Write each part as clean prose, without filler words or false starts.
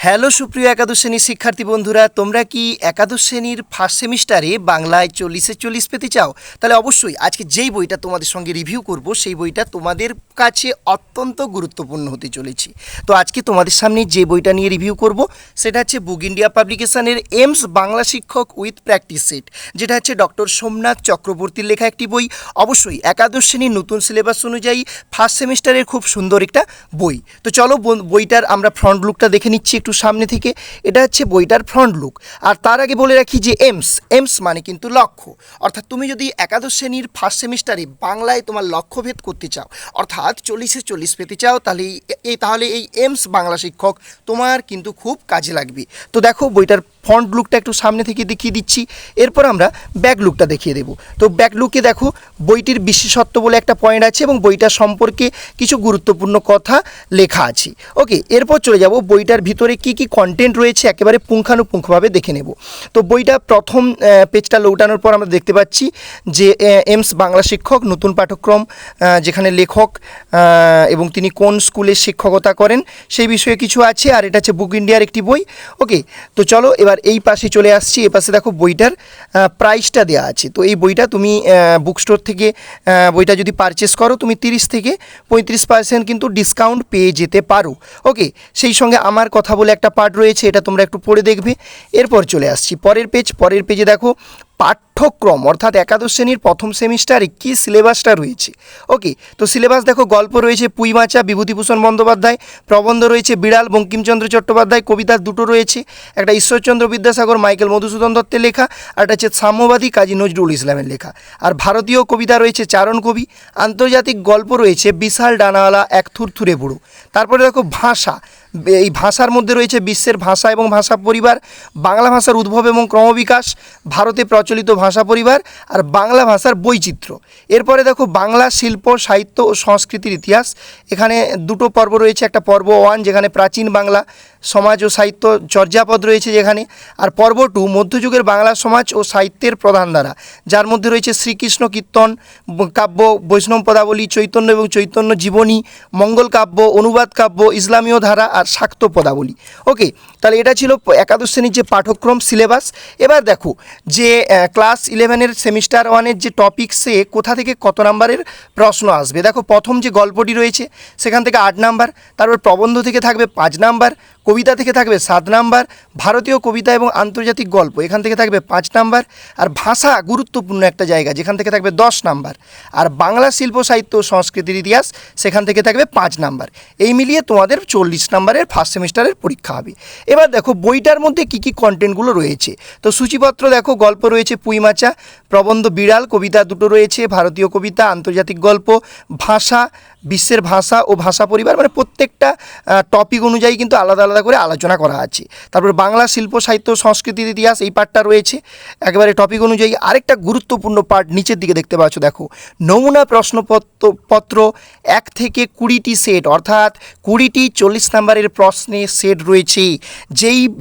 Hello সুপ্রিয় একাদশ শ্রেণীর শিক্ষার্থী বন্ধুরা, তোমরা কি একাদশ শ্রেণীর ফার্স্ট সেমিস্টারে বাংলায় 40-এ 40 পেতে চাও? তাহলে অবশ্যই আজকে যেই বইটা তোমাদের সঙ্গে রিভিউ করব সেই বইটা তোমাদের কাছে অত্যন্ত গুরুত্বপূর্ণ হতে চলেছে। তো আজকে তোমাদের সামনে যে বইটা নিয়ে রিভিউ করব সেটা হচ্ছে বুক ইন্ডিয়া পাবলিকেশনের এমস বাংলা শিক্ষক উইথ প্র্যাকটিস সেট, যেটা হচ্ছে ডক্টর সোমনাথ চক্রবর্তীর লেখা একটি বই। অবশ্যই একাদশ শ্রেণীর নতুন সিলেবাস অনুযায়ী ফার্স্ট সেমিস্টারের খুব সুন্দর একটা বই। তো চলো বইটার আমরা ফ্রন্ট লুকটা দেখে নিচ্ছি একটু সামনে থেকে। এটা হচ্ছে বইটার ফ্রন্ট লুক। আর তার আগে বলে রাখি যে এমস মানে কিন্তু লক্ষ্য, অর্থাৎ তুমি যদি একাদশ শ্রেণীর ফার্স্ট সেমিস্টারে বাংলায় তোমার লক্ষ্যভেদ করতে চাও, অর্থাৎ 40-এ 40 পেতে চাও, তাহলে এই এমস বাংলা শিক্ষক তোমার কিন্তু খুব কাজে লাগবে। তো দেখো বইটার ফ্রন্ট লুকটা একটু সামনে থেকে দেখিয়ে দিচ্ছি, এরপর আমরা ব্যাক লুকটা দেখিয়ে দেবো। তো ব্যাক লুকে দেখো বইটির বিশেষত্ব বলে একটা পয়েন্ট আছে এবং বইটা সম্পর্কে কিছু গুরুত্বপূর্ণ কথা লেখা আছে। ওকে, এরপর চলে যাব বইটার ভিতরে কি কি কন্টেন্ট রয়েছে একেবারে পুঙ্খানুপুঙ্খভাবে দেখে নেব। তো বইটা প্রথম পেজটা লৌটানোর পর আমরা দেখতে পাচ্ছি যে এমস বাংলা শিক্ষক নতুন পাঠ্যক্রম, যেখানে লেখক এবং তিনি কোন স্কুলে শিক্ষকতা করেন সেই বিষয়ে কিছু আছে। আর এটা হচ্ছে বুক ইন্ডিয়ার একটি বই। ওকে, তো চলো এবার এই পাশে চলে আসছি। এ পাশে দেখো বইটার প্রাইসটা দেওয়া আছে। তো এই বইটা তুমি বুক স্টোর থেকে বইটা যদি পারচেস করো তুমি 30-35% কিন্তু ডিসকাউন্ট পেয়ে যেতে পারো। ওকে, সেই সঙ্গে আমার কথা বলে একটা পার্ট রয়েছে, এটা তোমরা একটু পড়ে দেখবে। এরপর চলে আসছি পরের পেজে দেখো পাঠ্যক্রম, অর্থাৎ একাদশ শ্রেণীর প্রথম সেমিস্টারে কী সিলেবাসটা রয়েছে। ওকে, তো সিলেবাস দেখো গল্প রয়েছে পুইমাচা বিভূতিভূষণ বন্দ্যোপাধ্যায়, প্রবন্ধ রয়েছে বিড়াল বঙ্কিমচন্দ্র চট্টোপাধ্যায়, কবিতা দুটো রয়েছে, একটা ঈশ্বরচন্দ্র বিদ্যাসাগর মাইকেল মধুসূদন দত্তের লেখা, আর একটা হচ্ছে সাম্যবাদী কাজী নজরুল ইসলামের লেখা। আর ভারতীয় কবিতা রয়েছে চারণ কবি, আন্তর্জাতিক গল্প রয়েছে বিশাল ডানাওয়ালা এক থুরথুরে বুড়ো। তারপরে দেখো ভাষা, এই ভাষার মধ্যে রয়েছে বিশ্বের ভাষা এবং ভাষা পরিবার, বাংলা ভাষার উদ্ভব এবং ক্রমবিকাশ, ভারতে প্রচলিত ভাষা পরিবার, আর বাংলা ভাষার বৈচিত্র্য। এরপরে দেখো বাংলা শিল্প সাহিত্য ও সংস্কৃতির ইতিহাস। এখানে দুটো পর্ব রয়েছে, একটা পর্ব 1 যেখানে প্রাচীন বাংলা সমাজ ও সাহিত্য চর্যাপদ রয়েছে যেখানে, আর পর্ব 2 মধ্যযুগের বাংলা সমাজ ও সাহিত্যের প্রধান ধারা, যার মধ্যে রয়েছে শ্রীকৃষ্ণ কীর্তন কাব্য, বৈষ্ণব পদাবলী, চৈতন্য এবং চৈতন্য জীবনী, মঙ্গল কাব্য, অনুবাদ কাব্য, ইসলামীয় ধারা আর শাক্ত পদাবলী। ওকে, তাহলে এটা ছিল একাদশ শ্রেণীর যে পাঠ্যক্রম সিলেবাস। এবার দেখো যে ক্লাস 11-এর সেমিস্টার 1-এর যে টপিক্সে কোথা থেকে কত নাম্বারের প্রশ্ন আসবে। দেখো প্রথম যে গল্পটি রয়েছে সেখান থেকে 8 নাম্বার, তারপর প্রবন্ধ থেকে থাকবে 5 নাম্বার, কবিতা থেকে থাকবে 7 নাম্বার, ভারতীয় কবিতা এবং আন্তর্জাতিক গল্প এখান থেকে থাকবে 5 নাম্বার, আর ভাষা গুরুত্বপূর্ণ একটা জায়গা যেখান থেকে থাকবে 10 নাম্বার, আর বাংলা শিল্প সাহিত্য ও সংস্কৃতির ইতিহাস সেখান থেকে থাকবে 5 নাম্বার। এই মিলিয়ে তোমাদের 40 নাম্বারের ফার্স্ট সেমিস্টারের পরীক্ষা হবে। এবার দেখো বইটার মধ্যে কী কী কন্টেন্টগুলো রয়েছে। তো সূচিপত্র দেখো গল্প রয়েছে পুইমাচা, প্রবন্ধ বিড়াল, কবিতা দুটো রয়েছে, ভারতীয় কবিতা, আন্তর্জাতিক গল্প, ভাষা, বিশ্বের ভাষা ও ভাষা পরিবার, মানে প্রত্যেকটা টপিক অনুযায়ী কিন্তু আলাদা আলাদা করে আলোচনা করা আছে। তারপর বাংলা শিল্প সাহিত্য সংস্কৃতির ইতিহাস এই পার্টটা রয়েছে একেবারে টপিক অনুযায়ী। আরেকটা গুরুত্বপূর্ণ পার্ট নিচের দিকে দেখতে পাচ্ছ, দেখো নমুনা প্রশ্নপত্র 1 থেকে 20টি সেট, অর্থাৎ 20টি 40 নাম্বারের প্রশ্নের সেট রয়েছে।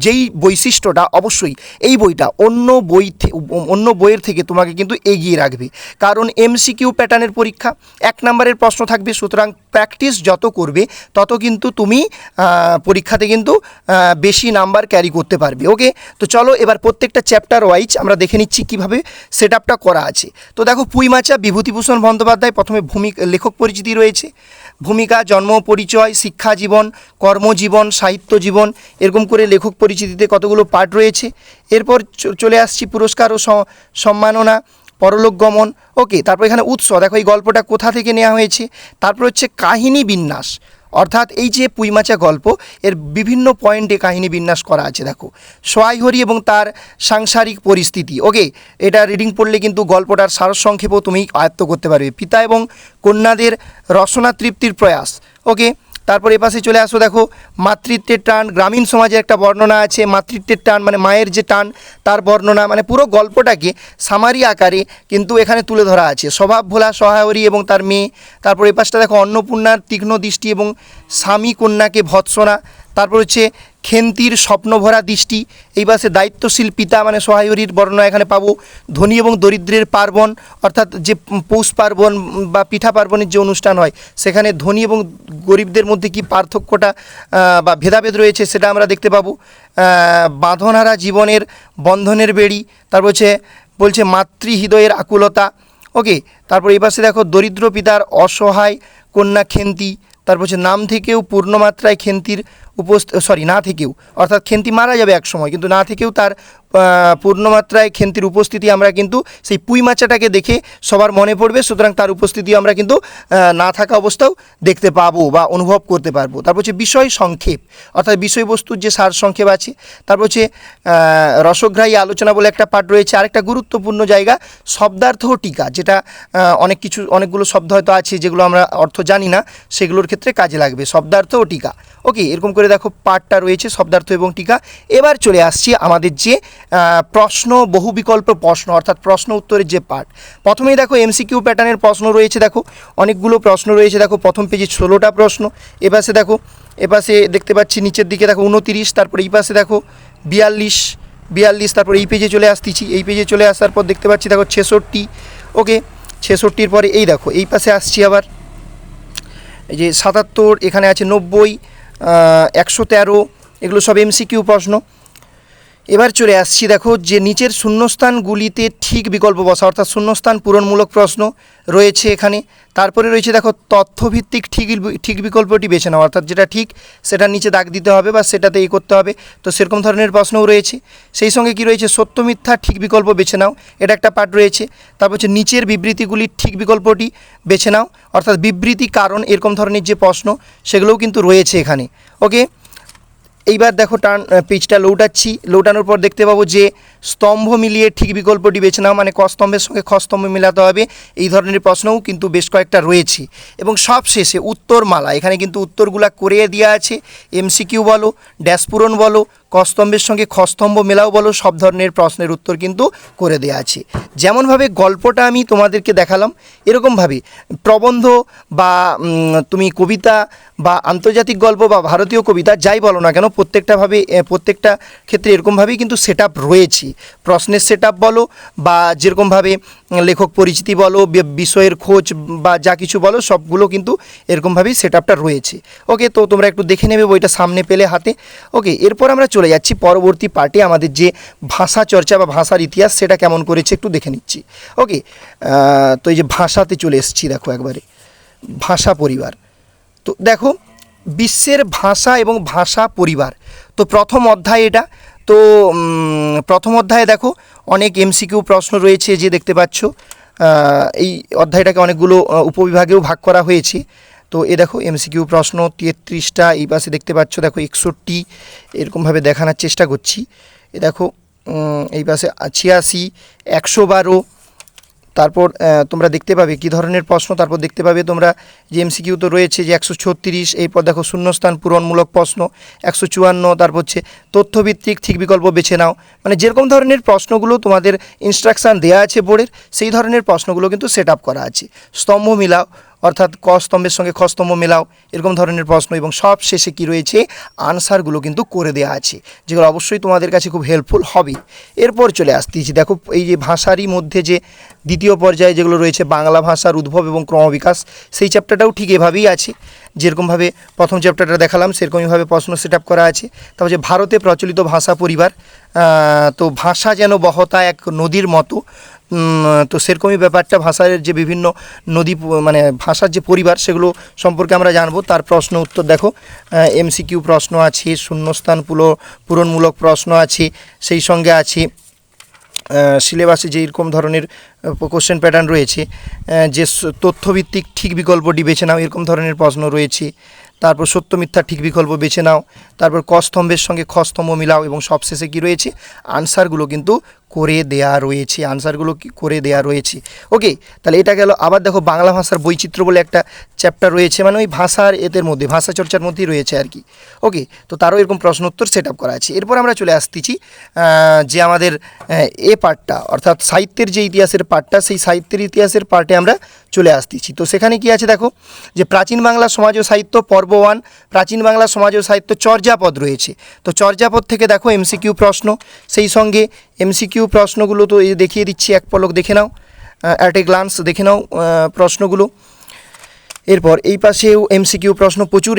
যেই বৈশিষ্ট্যটা অবশ্যই এই বইটা অন্য বইয়ের থেকে তোমাকে কিন্তু এগিয়ে রাখবে, কারণ এমসিকিউ প্যাটার্নের পরীক্ষা, 1 নাম্বারের প্রশ্ন থাকবে। সুতরাং প্র্যাকটিস যত করবে তত কিন্তু তুমি পরীক্ষাতে কিন্তু বেশি নাম্বার ক্যারি করতে পারবে। ওকে, তো চলো এবার প্রত্যেকটা চ্যাপ্টার ওয়াইজ আমরা দেখে নিচ্ছি কীভাবে সেট আপটা করা আছে। তো দেখো পুইমাচা বিভূতিভূষণ বন্দ্যোপাধ্যায়, প্রথমে লেখক পরিচিতি রয়েছে, ভূমিকা, জন্ম পরিচয়, শিক্ষা জীবন, কর্মজীবন, সাহিত্য জীবন, এরকম করে লেখক পরিচিতিতে কতগুলো পার্ট রয়েছে। এরপর চলে আসছি পুরস্কার ও সম্মাননা, পরলোক গমন। ওকে, তারপর এখানে উৎস, দেখো এই গল্পটা কোথা থেকে নেওয়া হয়েছে। তারপর হচ্ছে কাহিনী বিন্যাস, অর্থাৎ এই যে পুইমাচা গল্প এর বিভিন্ন পয়েন্টে কাহিনী বিন্যাস করা আছে। দেখো সোহাইহরি এবং তার সাংসারিক পরিস্থিতি। ওকে, এটা রিডিং পড়লে কিন্তু গল্পটার সারসংক্ষেপও তুমি আয়ত্ত করতে পারবে। পিতা এবং কন্যাদের রসনা তৃপ্তির প্রয়াস। ওকে, তারপর এপাশে চলে আসো, দেখো মাতৃত্বের টান, গ্রামীণ সমাজের একটা বর্ণনা আছে, মাতৃত্বের টান মানে মায়ের যে টান তার বর্ণনা, মানে পুরো গল্পটাকে সামারি আকারে কিন্তু এখানে তুলে ধরা আছে। স্বভাব ভোলা সহায়রী এবং তার মেয়ে। তারপর এপাশটা দেখো অন্নপূর্ণার তীক্ষ্ণ দৃষ্টি এবং স্বামী কন্যাকে ভৎসনা। তারপর হচ্ছে খেন্তির স্বপ্নভরা দৃষ্টি, এই পাশে দায়িত্বশীল পিতা মানে সহায়রীর বর্ণনা এখানে পাবো। ধনী এবং দরিদ্রের পার্বণ, অর্থাৎ যে পৌষ পার্বণ বা পিঠা পার্বণের যে অনুষ্ঠান হয় সেখানে ধনী এবং গরিবদের মধ্যে কি পার্থক্যটা বা ভেদাভেদ রয়েছে সেটা আমরা দেখতে পাবো। বাঁধনহারা জীবনের বন্ধনের বেড়ি, তারপর বলছে মাতৃহৃদয়ের আকুলতা। ওকে, তারপর এই পাশে দেখো দরিদ্র পিতার অসহায় কন্যা খেন্তি, তারপর নাম থেকেও পূর্ণমাত্রায় খেন্তির না থেকেও, অর্থাৎ খেন্তি মারা যাবে এক সময়, কিন্তু না থেকেও তার পূর্ণমাত্রায় খেন্তির উপস্থিতি আমরা কিন্তু সেই পুঁই মাচাটাকে দেখে সবার মনে পড়বে, সুতরাং তার উপস্থিতি আমরা কিন্তু না থাকা অবস্থাও দেখতে পাবো বা অনুভব করতে পারবো। তারপর বিষয় সংক্ষেপ, অর্থাৎ বিষয়বস্তুর যে সার সংক্ষেপ আছে। তারপর রসগ্রাহী আলোচনা বলে একটা পাঠ রয়েছে। আরেকটা গুরুত্বপূর্ণ জায়গা শব্দার্থ ও টিকা, যেটা অনেকগুলো শব্দ হয়তো আছে যেগুলো আমরা অর্থ জানি না, সেগুলোর ক্ষেত্রে কাজে লাগবে শব্দার্থ ও টিকা। ওকে, এরকম করে দেখো পাঠটা রয়েছে শব্দার্থ এবং টিকা। এবার চলে আসছি আমাদের যে প্রশ্ন বহু বিকল্প প্রশ্ন, অর্থাৎ প্রশ্ন উত্তরের যে পাঠ। প্রথমেই দেখো এমসিকিউ প্যাটার্নের প্রশ্ন রয়েছে, দেখো অনেকগুলো প্রশ্ন রয়েছে। দেখো প্রথম পেজে 16টা প্রশ্ন, এপাশে দেখো, এপাশে দেখতে পাচ্ছি নিচের দিকে দেখো 29, তারপর এই পাশে দেখো 42, তারপর এই পেজে চলে আসতেছি। এই পেজে চলে আসার পর দেখতে পাচ্ছি দেখো 66। ওকে, 66-র পরে এই দেখো এই পাশে আসছি আবার, এই যে 77, এখানে আছে 90, 113, এগুলো সব এমসিকিউ প্রশ্ন। এবার চলে আসছি দেখো যে নিচের শূন্যস্থানগুলিতে ঠিক বিকল্প বসা, অর্থাৎ শূন্যস্থান পূরণমূলক প্রশ্ন রয়েছে এখানে। তারপরে রয়েছে দেখো তথ্যভিত্তিক ঠিক বিকল্পটি বেছে নাও, অর্থাৎ যেটা ঠিক সেটা নিচে দাগ দিতে হবে বা সেটাতে করতে হবে, তো সেরকম ধরনের প্রশ্নও রয়েছে। সেই সঙ্গে কি রয়েছে সত্য মিথ্যা ঠিক বিকল্প বেছে নাও, এটা একটা পার্ট রয়েছে। তারপর নিচের বিবৃতিগুলির ঠিক বিকল্পটি বেছে নাও, অর্থাৎ বিবৃতি কারণ এরকম ধরনের যে প্রশ্ন সেগুলোও কিন্তু রয়েছে এখানে। ওকে, এইবার দেখো পেজটা লৌটানোর পর দেখতে পাবো যে স্তম্ভ মিলিয়ে ঠিক বিকল্পটি বেছে নাও, মানে ক স্তম্ভের সঙ্গে খ স্তম্ভ মেলাতে হবে, এই ধরনের প্রশ্নও কিন্তু বেশ কয়েকটা রয়েছে। এবং সব শেষে উত্তরমালা, এখানে কিন্তু উত্তরগুলা করে দেওয়া আছে। এমসিকিউ বলো, ড্যাশ পূরণ বলো, ক স্তম্ভের সঙ্গে খ স্তম্ভ মেলাও বলো, সব ধরনের প্রশ্নের উত্তর কিন্তু করে দেওয়া আছে। যেমনভাবে গল্পটা আমি তোমাদেরকে দেখালাম, এরকমভাবে প্রবন্ধ বা তুমি কবিতা বা আন্তর্জাতিক গল্প বা ভারতীয় কবিতা যাই বলো না কেন, প্রত্যেকটা ক্ষেত্রে এরকমভাবেই কিন্তু সেট আপ রয়েছে। প্রশ্নের সেট আপ বলো বা যেরকমভাবে লেখক পরিচিতি বলো, বিষয়ের খোঁজ বা যা কিছু বলো, সবগুলো কিন্তু এরকমভাবেই সেট আপটা রয়েছে। ওকে, তো তোমরা একটু দেখে নেবে বইটা সামনে পেলে হাতে। ওকে, এরপর আমরা চলে যাচ্ছি পরবর্তী পার্টে, আমাদের যে ভাষা চর্চা বা ভাষার ইতিহাস সেটা কেমন করেছে একটু দেখে নিচ্ছি। ওকে, তো এই যে ভাষাতে চলে এসেছি, দেখো একবারে ভাষা পরিবার। তো দেখো বিশ্বের ভাষা এবং ভাষা পরিবার, তো প্রথম অধ্যায় এটা। তো প্রথম অধ্যায়ে দেখো অনেক এমসিকিউ প্রশ্ন রয়েছে, যে দেখতে পাচ্ছ এই অধ্যায়টাকে অনেকগুলো উপবিভাগেও ভাগ করা হয়েছে। তো এ দেখো এমসিকিউ প্রশ্ন 33টা, এই পাশে দেখতে পাচ্ছ দেখো 61, এরকমভাবে দেখানোর চেষ্টা করছি। এ দেখো এই পাশে 86, 112, তারপর তোমরা দেখতে পাবে কী ধরনের প্রশ্ন। তারপর দেখতে পাবে তোমরা যে এমসিকিউ তো রয়েছে যে 136, এরপর দেখো শূন্যস্থান পূরণমূলক প্রশ্ন 154, তারপর তথ্যভিত্তিক ঠিক বিকল্প বেছে নাও, মানে যেরকম ধরনের প্রশ্নগুলো তোমাদের ইনস্ট্রাকশান দেওয়া আছে বোর্ডের, সেই ধরনের প্রশ্নগুলো কিন্তু সেট আপ করা আছে। স্তম্ভ মিলাও, অর্থাৎ ক স্তম্ভের সঙ্গে খ স্তম্ভ মেলাও, এরকম ধরনের প্রশ্ন। এবং সব শেষে কি রয়েছে আনসারগুলো কিন্তু করে দেওয়া আছে, যেগুলো অবশ্যই তোমাদের কাছে খুব হেল্পফুল হবে। এরপর চলে আসতেছি দেখো এই যে ভাষারই মধ্যে যে দ্বিতীয় পর্যায়ে যেগুলো রয়েছে বাংলা ভাষার উদ্ভব এবং ক্রমবিকাশ, সেই চ্যাপ্টারটাও ঠিক এভাবেই আছে, যেরকমভাবে প্রথম চ্যাপ্টারটা দেখালাম সেরকমইভাবে প্রশ্ন সেট আপ করা আছে। তারপর যে ভারতে প্রচলিত ভাষা পরিবার, তো ভাষা যেন বহতা এক নদীর মতো, তো সেরকমই ব্যাপারটা ভাষার যে বিভিন্ন নদী মানে ভাষার যে পরিবার সেগুলো সম্পর্কে আমরা জানবো। তার প্রশ্ন উত্তর দেখো এমসিকিউ প্রশ্ন আছে, শূন্যস্থান পূরণমূলক প্রশ্ন আছে, সেই সঙ্গে আছে সিলেবাসে যে এরকম ধরনের কোশ্চেন প্যাটার্ন রয়েছে, যে তথ্যভিত্তিক ঠিক বিকল্পটি বেছে নাও, এরকম ধরনের প্রশ্ন রয়েছে। তারপর সত্য মিথ্যা ঠিক বিকল্প বেছে নাও, তারপর ক স্তম্ভের সঙ্গে খ স্তম্ভ মিলাও, এবং সবশেষে কী রয়েছে আনসারগুলো কিন্তু করে দেয়া রয়েছে। ওকে, তাহলে এটা গেল। আবার দেখো বাংলা ভাষার বৈচিত্র্য বলে একটা চ্যাপ্টার রয়েছে, মানে ওই ভাষার মধ্যে ভাষা চর্চার মধ্যেই রয়েছে আর কি। ওকে, তো তারও এরকম প্রশ্ন উত্তর সেট আপ করা আছে। এরপর আমরা চলে আসতেছি যে আমাদের এ পার্টটা, অর্থাৎ সাহিত্যের যে ইতিহাসের পার্টটা, সেই সাহিত্যের ইতিহাসের পার্টে আমরা চলে আসতেছি। তো সেখানে কি আছে দেখো যে প্রাচীন বাংলা সমাজ ও সাহিত্য পর্ব পর্ব 1 প্রাচীন বাংলা সমাজ ও সাহিত্য চর্যাপদ রয়েছে। তো চর্যাপদ থেকে দেখো এমসিকিউ প্রশ্ন, সেই সঙ্গে এমসিকিউ প্রশ্নগুলো তো এই দেখিয়ে দিচ্ছি, এক পলক দেখে নাও, অ্যাট এ গ্লান্স দেখে নাও প্রশ্নগুলো। এরপর এই পাশেও এমসিকিউ প্রশ্ন, প্রচুর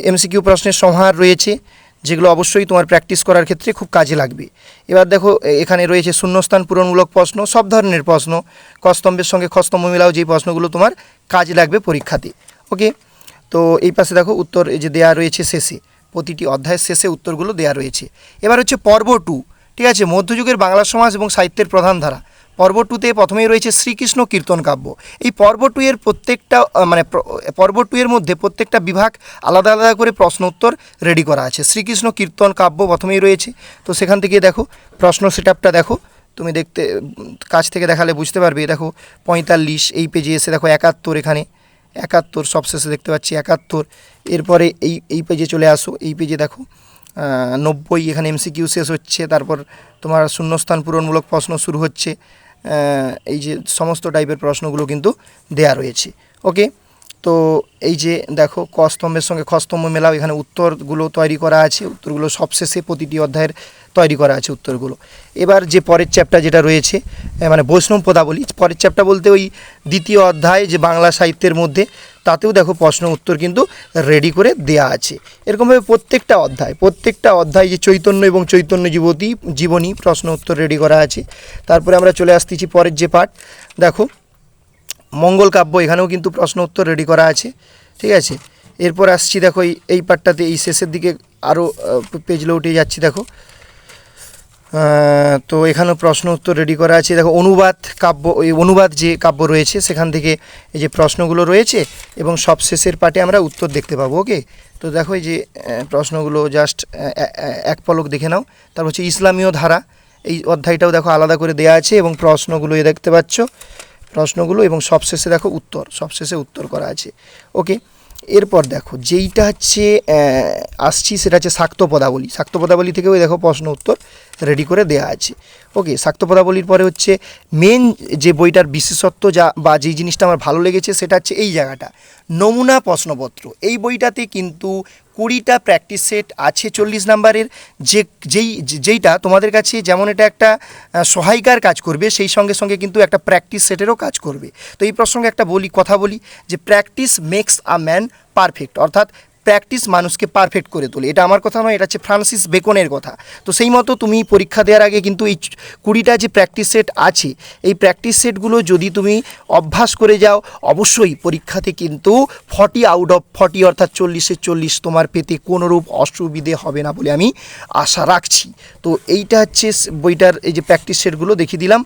এমসিকিউ প্রশ্নের সমাহার রয়েছে, যেগুলো অবশ্যই তোমার প্র্যাকটিস করার ক্ষেত্রে খুব কাজে লাগবে। এবার দেখো এখানে রয়েছে শূন্যস্থান পূরণমূলক প্রশ্ন, সব ধরনের প্রশ্ন, কস্তম্ভের সঙ্গে খস্তম্ভ মেলাও, যেই প্রশ্নগুলো তোমার কাজে লাগবে পরীক্ষাতে। ওকে, তো এই পাশে দেখো উত্তর এই যে দেয়া রয়েছে শেষে, প্রতিটি অধ্যায়ের শেষে উত্তরগুলো দেয়া রয়েছে। এবার হচ্ছে পর্ব 2, ঠিক আছে, মধ্যযুগের বাংলা সমাজ এবং সাহিত্যের প্রধান ধারা। পর্ব 2তে প্রথমেই রয়েছে শ্রীকৃষ্ণ কীর্তন কাব্য। এই পর্ব 2 এর প্রত্যেকটা পর্ব 2 এর মধ্যে প্রত্যেকটা বিভাগ আলাদা আলাদা করে প্রশ্ন উত্তর রেডি করা আছে। শ্রীকৃষ্ণ কীর্তন কাব্য প্রথমেই রয়েছে, তো সেখান থেকে দেখো প্রশ্ন সেটআপটা দেখো, তুমি দেখতে কাছ থেকে দেখালে বুঝতে পারবে। দেখো 45 এই পেজে এসে দেখো 71, এখানে 71 সবশেষে দেখতে পাচ্ছি 71। এরপরে এই পেজে চলে আসো, এই পেজে দেখো 90, এখানে এমসিকিউ শেষ হচ্ছে, তারপর তোমার শূন্যস্থান পূরণমূলক প্রশ্ন শুরু হচ্ছে। এই যে সমস্ত টাইপের প্রশ্নগুলো কিন্তু দেয়া রয়েছে। ওকে, তো এই যে দেখো ক স্তম্ভের সঙ্গে খ স্তম্ভ মেলাও, এখানে উত্তরগুলো তৈরি করা আছে, উত্তরগুলো সবশেষে প্রতিটি অধ্যায়ের তৈরি করা আছে উত্তরগুলো। এবার যে পরের চ্যাপ্টার যেটা রয়েছে মানে বৈষ্ণব পদাবলী, পরের চ্যাপ্টার বলতে ওই দ্বিতীয় অধ্যায় যে বাংলা সাহিত্যের মধ্যে, তাতেও দেখো প্রশ্ন উত্তর কিন্তু রেডি করে দেয়া আছে। এরকমভাবে প্রত্যেকটা অধ্যায় যে চৈতন্য এবং চৈতন্য জীবনী প্রশ্ন উত্তর রেডি করা আছে। তারপরে আমরা চলে আসতেছি পরের যে পার্ট, দেখো মঙ্গল কাব্য, এখানেও কিন্তু প্রশ্ন উত্তর রেডি করা আছে, ঠিক আছে। এরপর আসছি দেখো এই পার্টটাতে, এই শেষের দিকে আরও পেজ উঠে যাচ্ছি দেখো, তো এখানেও প্রশ্ন উত্তর রেডি করা আছে। দেখো অনুবাদ কাব্য, ওই অনুবাদ যে কাব্য রয়েছে সেখান থেকে এই যে প্রশ্নগুলো রয়েছে, এবং সব শেষের পার্টে আমরা উত্তর দেখতে পাবো। ওকে, তো দেখো এই যে প্রশ্নগুলো জাস্ট এক পলক দেখে নাও। তারপর হচ্ছে ইসলামীয় ধারা, এই অধ্যায়টাও দেখো আলাদা করে দেওয়া আছে, এবং প্রশ্নগুলো দেখতে পাচ্ছ প্রশ্নগুলো, এবং সবশেষে দেখো উত্তর, সবশেষে উত্তর করা আছে। ওকে, এরপর দেখো যেইটা হচ্ছে আসছি সেটা হচ্ছে শাক্ত পদাবলী। শাক্ত পদাবলী থেকেও দেখো প্রশ্ন উত্তর রেডি করে দেওয়া আছে। ওকে, শাক্ত পদাবলীর পরে হচ্ছে মেন যে বইটার বিশেষত্ব বা যেই জিনিসটা আমার ভালো লেগেছে সেটা হচ্ছে এই জায়গাটা, নমুনা প্রশ্নপত্র। এই বইটাতে কিন্তু 20টা প্র্যাকটিস সেট আছে 40 নাম্বারের, যেইটা তোমাদের কাছে যেমন এটা একটা সহায়িকার কাজ করবে, সেই সঙ্গে সঙ্গে কিন্তু একটা প্র্যাকটিস সেটেরও কাজ করবে। তো এই প্রসঙ্গে একটা কথা বলি যে practice makes a man perfect, অর্থাৎ প্র্যাকটিস মানুষকে পারফেক্ট করে তোলে। এটা আমার কথা নয়, এটা হচ্ছে ফ্রান্সিস বেকনের কথা। তো সেই মতো তুমি পরীক্ষা দেওয়ার আগে কিন্তু এই 20টা যে প্র্যাকটিস সেট আছে, এই প্র্যাকটিস সেটগুলো যদি তুমি অভ্যাস করে যাও, অবশ্যই পরীক্ষাতে কিন্তু 40 আউট অফ 40 অর্থাৎ 40-এ 40 তোমার পেতে কোনোরূপ অসুবিধে হবে না বলে আমি আশা রাখছি। তো এইটা হচ্ছে বইটার এই যে প্র্যাকটিস সেটগুলো দেখিয়ে দিলাম,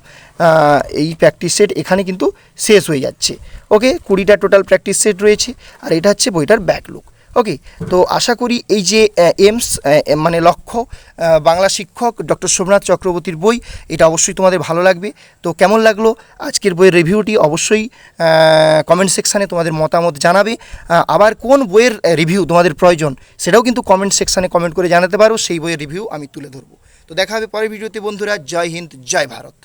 এই প্র্যাকটিস সেট এখানে কিন্তু শেষ হয়ে যাচ্ছে। ওকে, 20টা টোটাল প্র্যাকটিস সেট রয়েছে, আর এটা হচ্ছে বইটার ব্যাকলুক। ওকে, তো আশা করি এই যে এমস মানে লক্ষ্য বাংলা শিক্ষক ডক্টর সোমনাথ চক্রবর্তীর বই, এটা অবশ্যই তোমাদের ভালো লাগবে। তো কেমন লাগলো আজকের বইয়ের রিভিউটি অবশ্যই কমেন্ট সেকশানে তোমাদের মতামত জানাবে। আবার কোন বইয়ের রিভিউ তোমাদের প্রয়োজন সেটাও কিন্তু কমেন্ট সেকশানে কমেন্ট করে জানাতে পারো, সেই বইয়ের রিভিউ আমি তুলে ধরবো। তো দেখা হবে পরের ভিডিওতে বন্ধুরা। জয় হিন্দ, জয় ভারত।